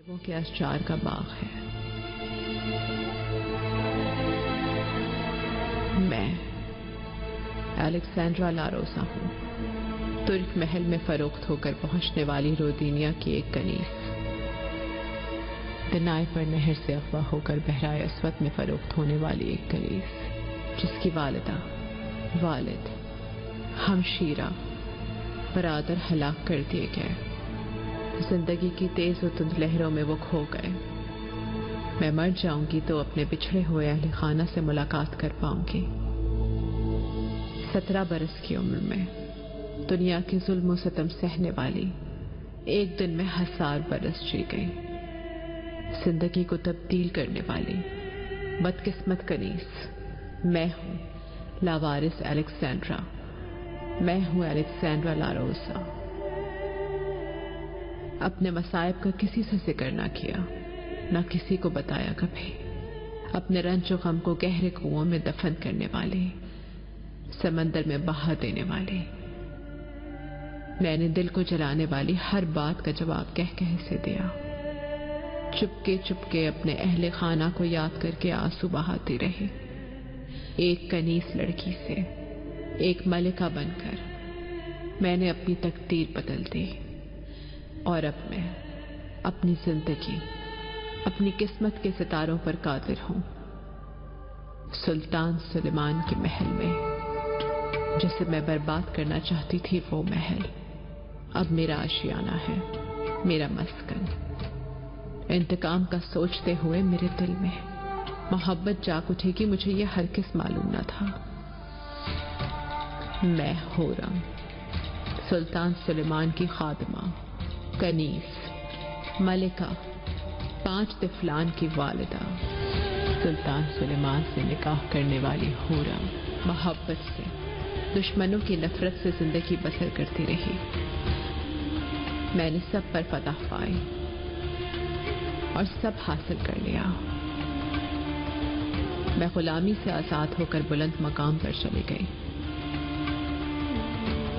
वो के अशजार का बाग है। मैं अलेक्जेंड्रा लारोसा हूँ, तुर्क महल में फरोख्त होकर पहुंचने वाली रोदीनिया की एक कनीज। दिनाय पर नहर से अगवा होकर बहराए अस्वद में फरोख्त होने वाली एक कनीज, जिसकी वालिदा, वालिद, हमशीरा, बरादर हलाक कर दिए गए। जिंदगी की तेज और तुंद लहरों में वो खो गए। मैं मर जाऊंगी तो अपने बिछड़े हुए अहले खाना से मुलाकात कर पाऊंगी। 17 बरस की उम्र में दुनिया की जुल्म सितम सहने वाली एक दिन में 1000 बरस जी गई। जिंदगी को तब्दील करने वाली बदकिस्मत कनीज मैं हूं, लावारिस अलेक्जेंड्रा। मैं हूं अलेक्जेंड्रा लारोसा। अपने मसाइब का किसी से जिक्र ना किया, ना किसी को बताया कभी। अपने रंज और गम को गहरे कुओं में दफन करने वाले, समंदर में बहा देने वाले। मैंने दिल को जलाने वाली हर बात का जवाब कह कह से दिया। चुपके चुपके अपने अहले खाना को याद करके आंसू बहाती रही। एक कनीस लड़की से एक मलिका बनकर मैंने अपनी तकदीर बदल दी। और अब मैं अपनी जिंदगी, अपनी किस्मत के सितारों पर कादिर हूं। सुल्तान सुलेमान के महल में, जिसे मैं बर्बाद करना चाहती थी, वो महल अब मेरा आशियाना है, मेरा मस्कन। इंतकाम का सोचते हुए मेरे दिल में मोहब्बत जाग उठेगी, मुझे यह हरगिज़ मालूम न था। मैं होरम, सुल्तान सुलेमान की खादमा, कनीस, मलिका, 5 तिफलान की वालिदा, सुल्तान सुलेमान से निकाह करने वाली होरम, मोहब्बत से, दुश्मनों की नफरत से जिंदगी बसर करती रही। मैंने सब पर फतह पाई और सब हासिल कर लिया। मैं गुलामी से आजाद होकर बुलंद मकाम पर चली गई।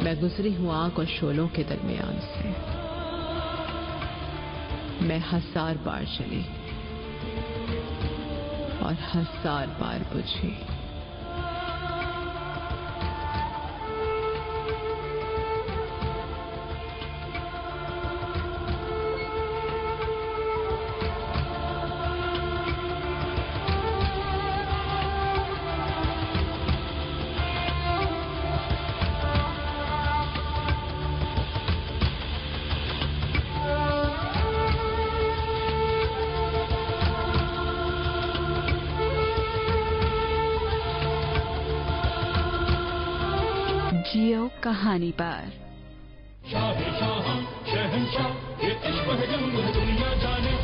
मैं गुजरी हूं आग और शोलों के दरमियान से। मैं 1000 बार चली और 1000 बार बुझी। जियो कहानी पर। शाह शहंशाह ये इश्क है जंग है दुनिया जाने।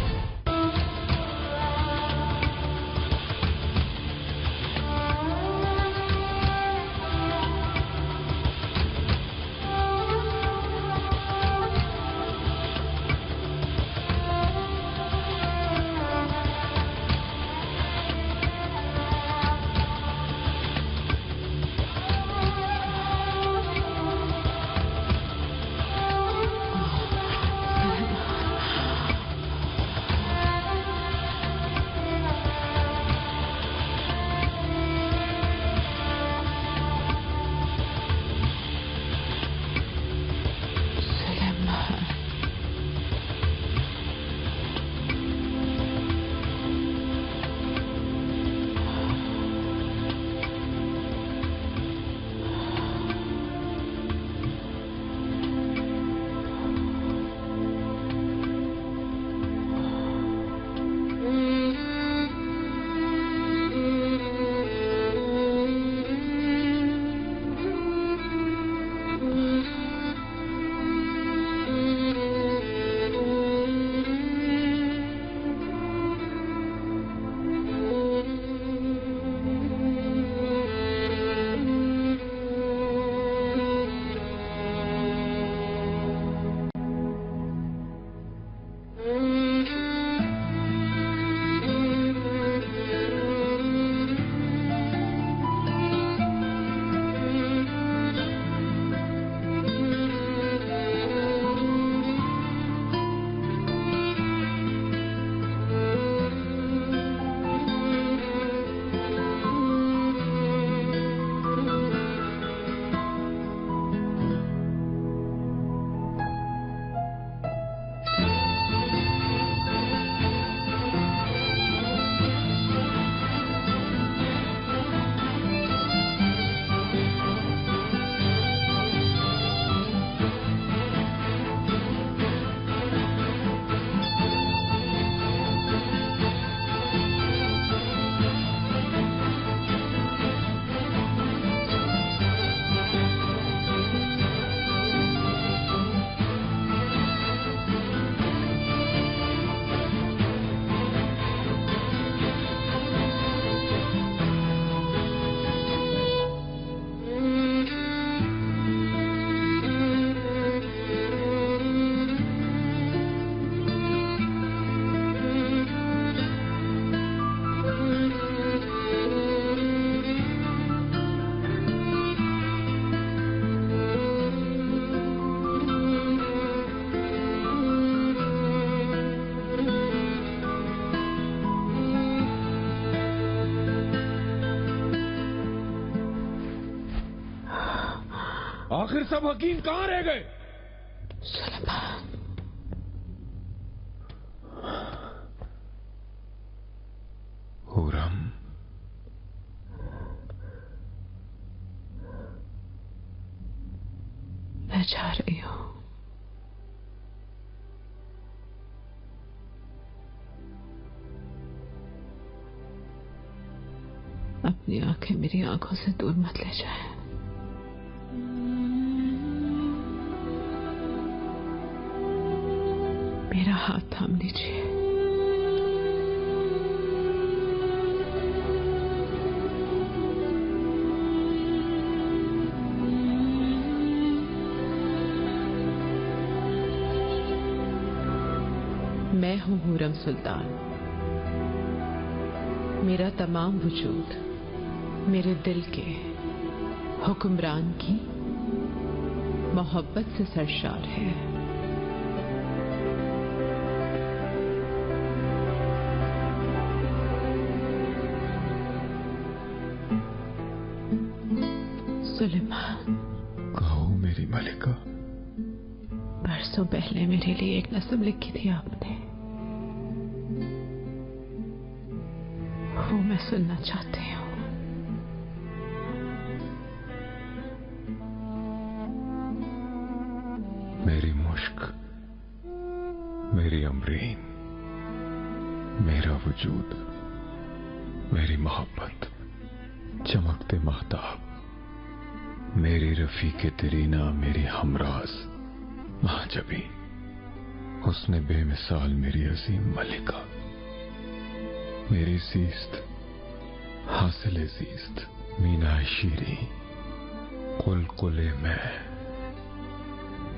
आखिर सब हकीम कहां रह गए? सुलेमान, हुरम, मैं जा रही हूं। अपनी आंखें मेरी आंखों से दूर मत ले जाए। मेरा हाथ थाम लीजिए। मैं हूं हुरम सुल्तान। मेरा तमाम वजूद मेरे दिल के हुक्मरान की मोहब्बत से सरशार है। सुलेमान, कहो मेरी मलिका। बरसों पहले मेरे लिए एक नस्म लिखी थी आपने, वो मैं सुनना चाहती हूँ। मेरी मुश्क, मेरी अमरीन, मेरा वजूद, मेरी मोहब्बत, चमकते महताब, मेरी रफीक तरीना, मेरी हमराज महाजबी, हुस्न बेमिसाल मेरी अजीम मलिका, मेरी जीस्त, हासिल जीस्त, मीना शीरी, कुल मैं,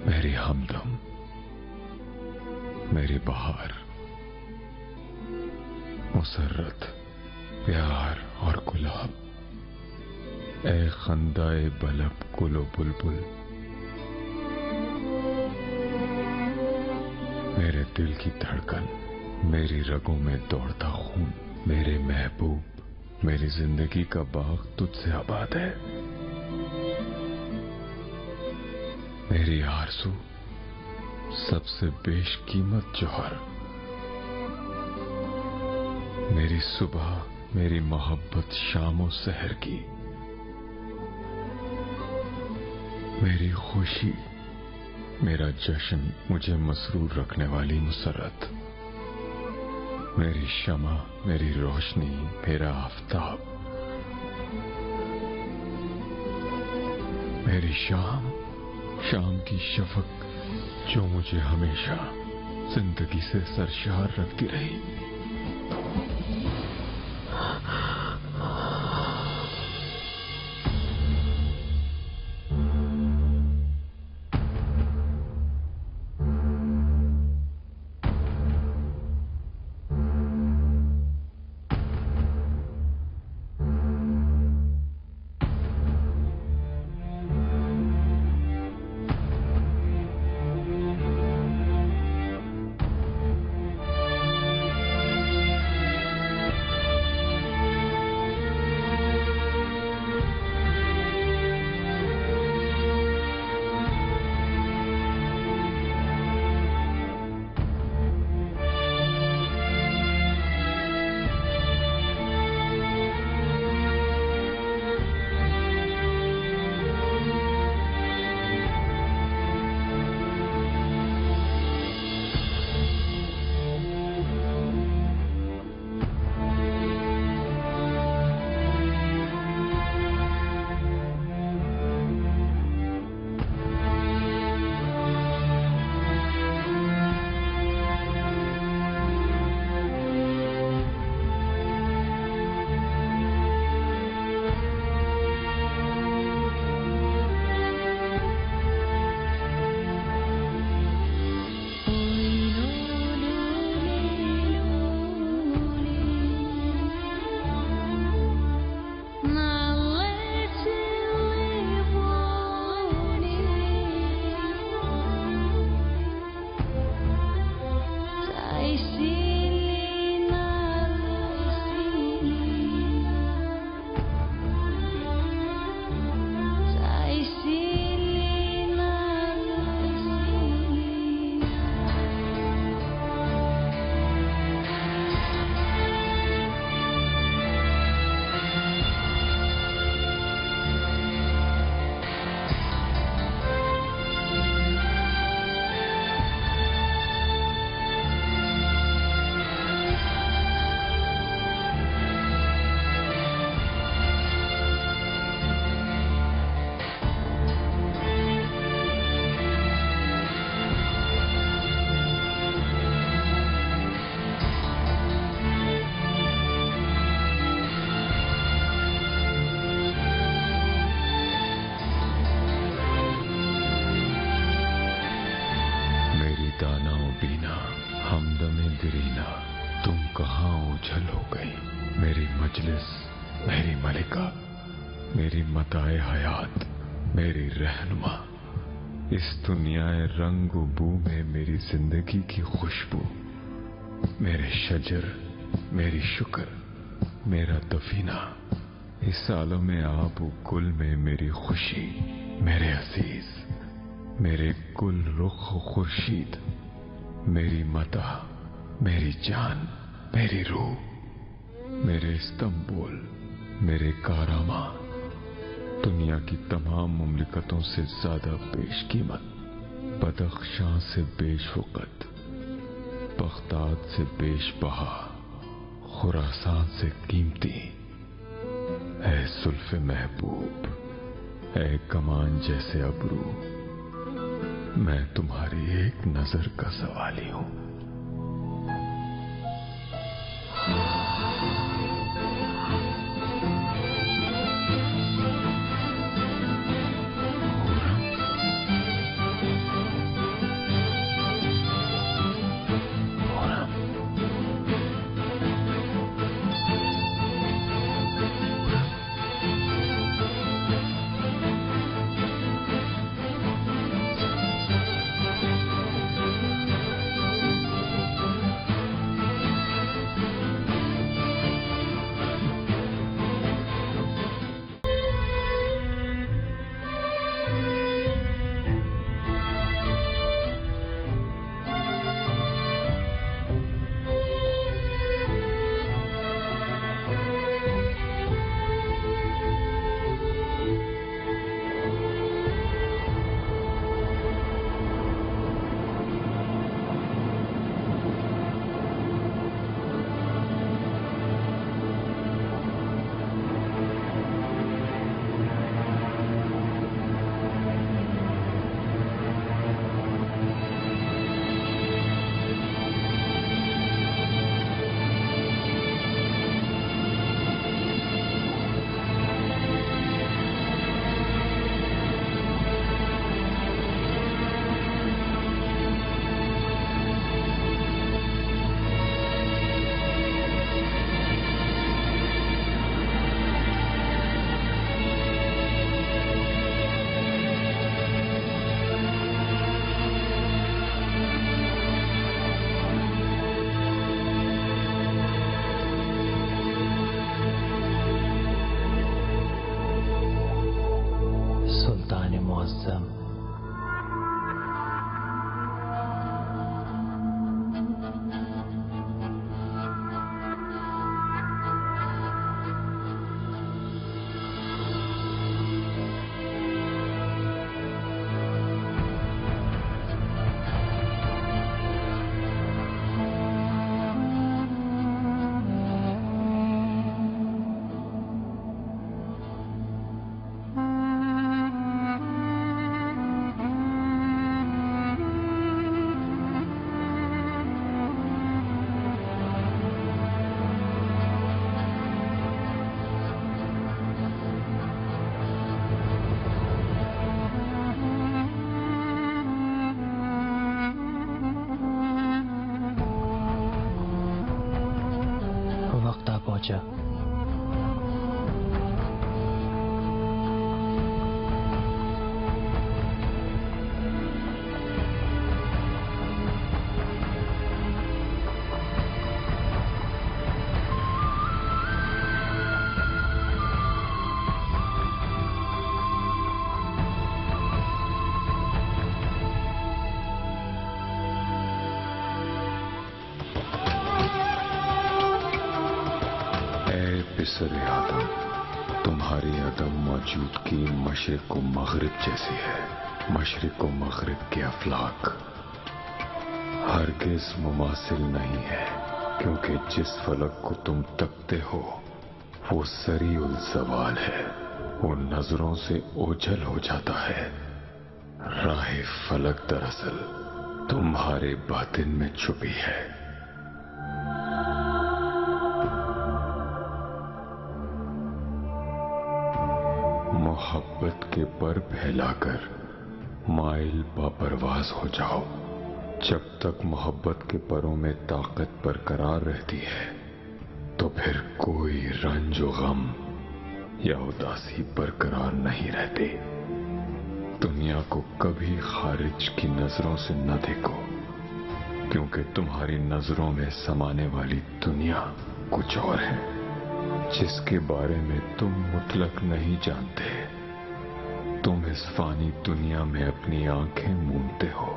मेरी हमदम, मेरी बहार, मुसर्रत, प्यार और गुलाब, ए खंदाए बलब कुलो बुलबुल, मेरे दिल की धड़कन, मेरी रगों में दौड़ता खून, मेरे महबूब, मेरी जिंदगी का बाग तुझसे आबाद है। मेरी आरज़ू, सबसे बेशकीमत जौहर, मेरी सुबह, मेरी मोहब्बत शामो सहर की, मेरी खुशी, मेरा जश्न, मुझे मसरूर रखने वाली मुसर्रत, मेरी शमा, मेरी रोशनी, मेरा आफताब, मेरी शाम, शाम की शफक जो मुझे हमेशा जिंदगी से सरशार रखती रही। जंजीरीना, तुम कहाँ ओझल हो गई? मेरी मजलिस, मेरी मलिका, मेरी मताए हयात, मेरी रहनुमा, इस दुनियाए रंग बू में मेरी जिंदगी की खुशबू, मेरे शजर, मेरी शुक्र, मेरा दफीना, इस आलम आब गुल में मेरी खुशी, मेरे अजीज, मेरे गुल रुख खुर्शीद, मेरी मता, मेरी जान, मेरी रूह, मेरे इस्तांबुल, मेरे कारामा, दुनिया की तमाम मुमलिकतों से ज्यादा बेशकीमत, बदख्शां से बेशवकत, बगदाद से बेशबहा, खुरासान से कीमती, ऐ जुल्फ़े महबूब, ऐ कमान जैसे अबरू, मैं तुम्हारी एक नजर का सवाली हूं। पहुंचा। बिसरे आदम, तुम्हारी अदम मौजूदगी मशरिक को मगरिब जैसी है। मशरिक को मगरिब के अफलाक हरगिज मुमासिल नहीं है, क्योंकि जिस फलक को तुम तकते हो वो सरी उल ज़वाल है, वो नजरों से ओझल हो जाता है। राह फलक दरअसल तुम्हारे बातिन में छुपी है। मोहब्बत के पर फैलाकर माइल बापरवाज हो जाओ, जब तक मोहब्बत के परों में ताकत बरकरार रहती है तो फिर कोई रंज व गम या उदासी बरकरार नहीं रहती। दुनिया को कभी खारिज की नजरों से न देखो, क्योंकि तुम्हारी नजरों में समाने वाली दुनिया कुछ और है, जिसके बारे में तुम मुतलक नहीं जानते। तुम इस फानी दुनिया में अपनी आंखें मूंदते हो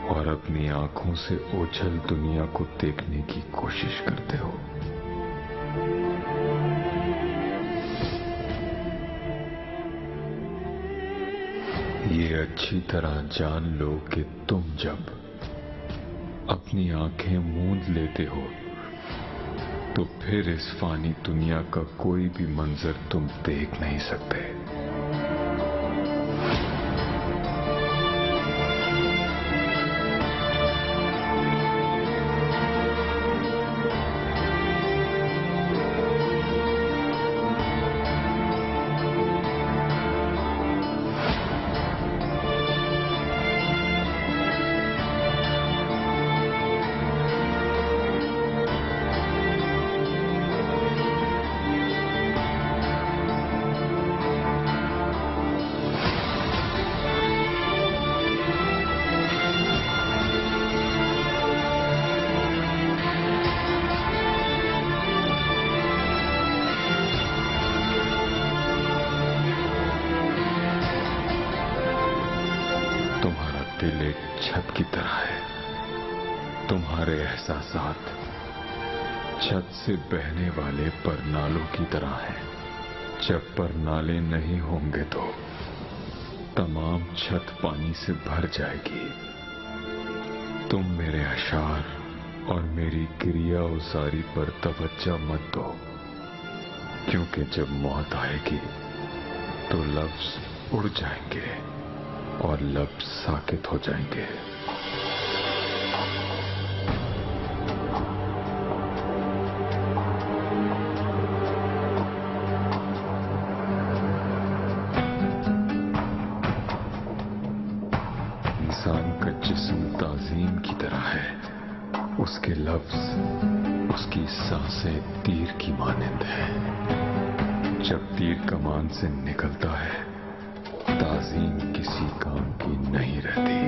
और अपनी आंखों से ओझल दुनिया को देखने की कोशिश करते हो। ये अच्छी तरह जान लो कि तुम जब अपनी आंखें मूंद लेते हो तो फिर इस फानी दुनिया का कोई भी मंजर तुम देख नहीं सकते। तुम्हारा दिल एक छत की तरह है। तुम्हारे एहसासात छत से बहने वाले परनालों की तरह हैं। जब परनाले नहीं होंगे तो तमाम छत पानी से भर जाएगी। तुम मेरे अशार और मेरी क्रिया उसारी पर तवज्जो मत दो, क्योंकि जब मौत आएगी तो लफ्ज उड़ जाएंगे और लफ्ज साकित हो जाएंगे। इंसान का जिस्म ताजीम की तरह है। उसके लफ्ज, उसकी सांसें तीर की मानिंद है। जब तीर कमान से निकलता है, ताजीम किसी काम की नहीं रहती।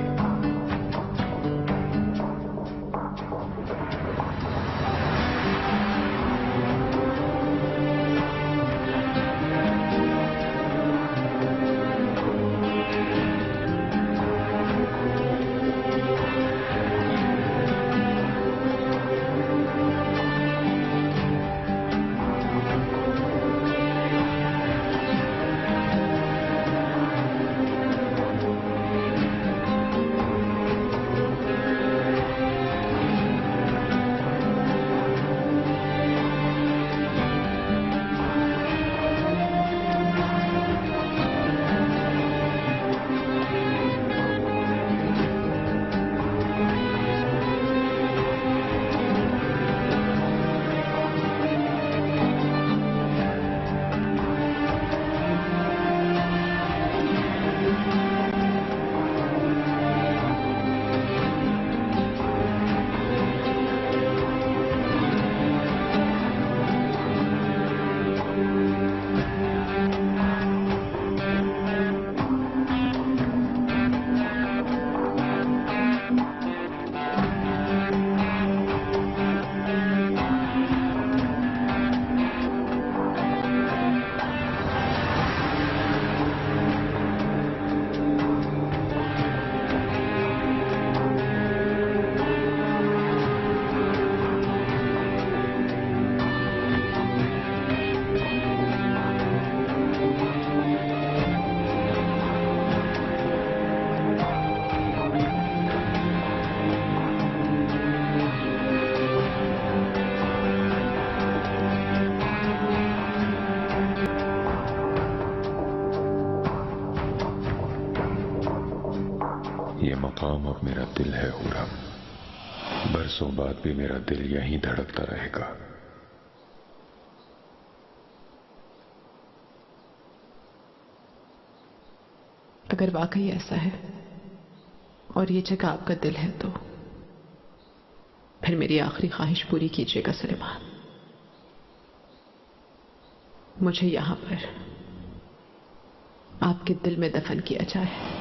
ये मकाम अब मेरा दिल है हुरम। बरसों बाद भी मेरा दिल यहीं धड़कता रहेगा। अगर वाकई ऐसा है और ये जगह आपका दिल है तो फिर मेरी आखिरी ख्वाहिश पूरी कीजिएगा सुलेमान। मुझे यहां पर आपके दिल में दफन किया जाए।